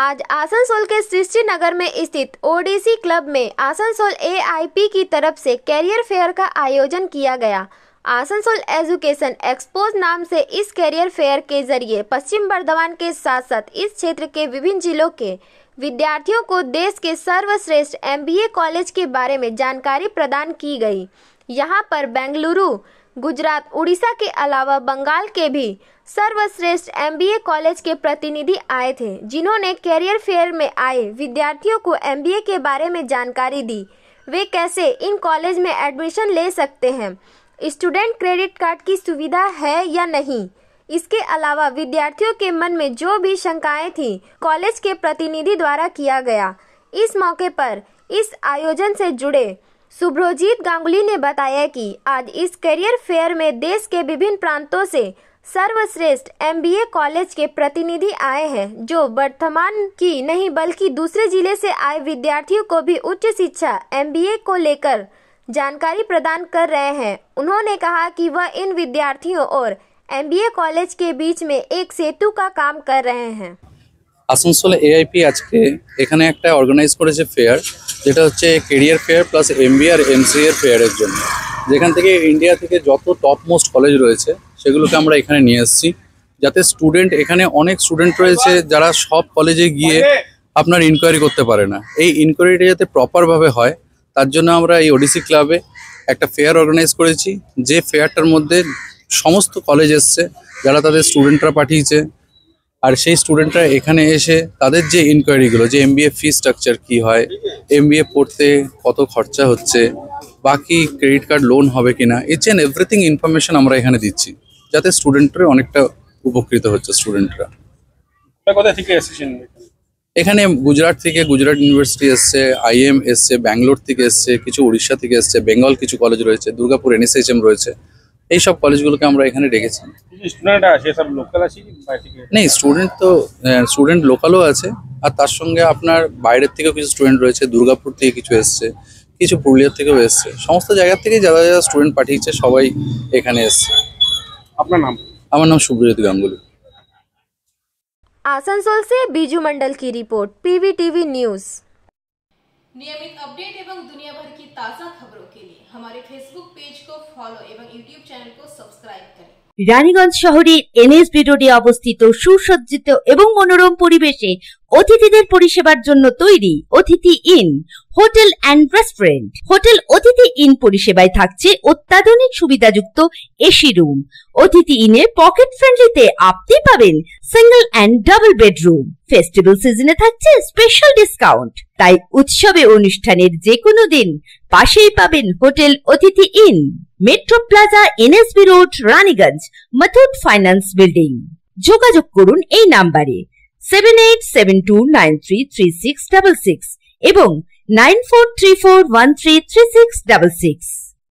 आज आसनसोल के सृष्टि नगर में स्थित ओडीसी क्लब में आसनसोल एआईपी की तरफ से कैरियर फेयर का आयोजन किया गया। आसनसोल एजुकेशन एक्सपोज नाम से इस कैरियर फेयर के जरिए पश्चिम बर्धमान के साथ साथ इस क्षेत्र के विभिन्न जिलों के विद्यार्थियों को देश के सर्वश्रेष्ठ एमबीए कॉलेज के बारे में जानकारी प्रदान की गई। यहाँ पर बेंगलुरु, गुजरात, उड़ीसा के अलावा बंगाल के भी सर्वश्रेष्ठ एमबीए कॉलेज के प्रतिनिधि आए थे, जिन्होंने कैरियर फेयर में आए विद्यार्थियों को एमबीए के बारे में जानकारी दी। वे कैसे इन कॉलेज में एडमिशन ले सकते हैं, स्टूडेंट क्रेडिट कार्ड की सुविधा है या नहीं। इसके अलावा विद्यार्थियों के मन में जो भी शंकाएं थी, कॉलेज के प्रतिनिधि द्वारा किया गया। इस मौके पर इस आयोजन से जुड़े सुब्रजीत गांगुली ने बताया कि आज इस कैरियर फेयर में देश के विभिन्न प्रांतों से सर्वश्रेष्ठ एमबीए कॉलेज के प्रतिनिधि आए हैं, जो वर्तमान की नहीं बल्कि दूसरे जिले से आए विद्यार्थियों को भी उच्च शिक्षा एमबीए को लेकर जानकारी प्रदान कर रहे हैं। उन्होंने कहा कि वह इन विद्यार्थियों और एमबीए कॉलेज के बीच में एक सेतु का काम कर रहे हैं। आसनसोल एआईपी আজকে এখানে একটা অর্গানাইজ করেছে ফেয়ার, যেটা হচ্ছে ক্যারিয়ার ফেয়ার প্লাস এমবিএ আর এমসিএ এর ফেয়ারের জন্য। যেখান থেকে ইন্ডিয়া থেকে যত টপ মোস্ট কলেজ রয়েছে সেগুলোকে আমরা এখানে নিয়ে এসেছি, যাতে স্টুডেন্ট, এখানে অনেক স্টুডেন্ট রয়েছে যারা সব কলেজে গিয়ে আপনার ইনকোয়ারি করতে পারে না। এই ইনকোয়ারিটা যাতে প্রপারভাবে হয় তার জন্য আমরা এই ওডিসি ক্লাবে একটা ফেয়ার অর্গানাইজ করেছি। যে ফেয়ারটার মধ্যে সমস্ত কলেজ এসছে, যারা তাদের স্টুডেন্টরা পাঠিয়েছে, আর সেই স্টুডেন্টরা এখানে এসে তাদের যে ইনকোয়ারিগুলো, যে এমবিএ ফি স্ট্রাকচার কি হয়, এমবিএ পড়তে কত খরচা হচ্ছে, বাকি ক্রেডিট কার্ড লোন হবে কিনা, ইচ অ্যান্ড এভরিথিং ইনফরমেশন আমরা এখানে দিচ্ছি, যাতে স্টুডেন্টরা অনেকটা উপকৃত হচ্ছে। স্টুডেন্টরা কোথা থেকে এসেছেন? এখানে গুজরাট থেকে, গুজরাট ইউনিভার্সিটি এসছে, আইএম এসছে, ব্যাঙ্গালোর থেকে এসছে, কিছু উড়িষ্যা থেকে এসছে, বেঙ্গল কিছু কলেজ রয়েছে, দুর্গাপুর এনএসএইচএম রয়েছে। এই সব কলেজগুলোকে আমরা এখানে ডেকেছি। নেই, স্টুডেন্ট লোকালও আছে, আর তার সঙ্গে আপনার বাইরের থেকেও কিছু স্টুডেন্ট রয়েছে, দুর্গাপুর থেকে কিছু এসছে, কিছু পুরুলিয়া থেকেও এসছে। সমস্ত জায়গা থেকে যারা যারা স্টুডেন্ট পাঠিয়েছে সবাই এখানে এসছে। আপনার নাম? আমার নাম সুব্রজিৎ গাঙ্গুলি। आसनसोल से बीजू मंडल की रिपोर्ट, पीवीटीवी न्यूज। नियमित अपडेट एवं दुनिया भर की ताज़ा खबरों के लिए हमारे फेसबुक पेज को फॉलो एवं यूट्यूब चैनल को सब्सक्राइब करें। রানীগঞ্জ শহরের এনএসবি রোডে অবস্থিত সুসজ্জিত এবং মনোরম পরিবেশে অতিথিদের পরিষেবার জন্য তৈরি অতিথি in hotel and restaurant. Hotel অতিথি ইন পরিষেবায় থাকছে অত্যাধুনিক সুবিধাযুক্ত এসি রুম। অতিথি ইনের পকেট ফ্রেন্ডলিতে আপনি পাবেন single and double bedroom. Festival সিজনে থাকছে স্পেশাল ডিসকাউন্ট। তাই উৎসবে অনুষ্ঠানের যে কোনো দিন পাশেই পাবেন হোটেল অতিথি in, metro plaza, NSB road, Raniganj, Muthoot finance building. যোগাযোগ করুন এই নাম্বারে 7872933666 এবং 9434133666।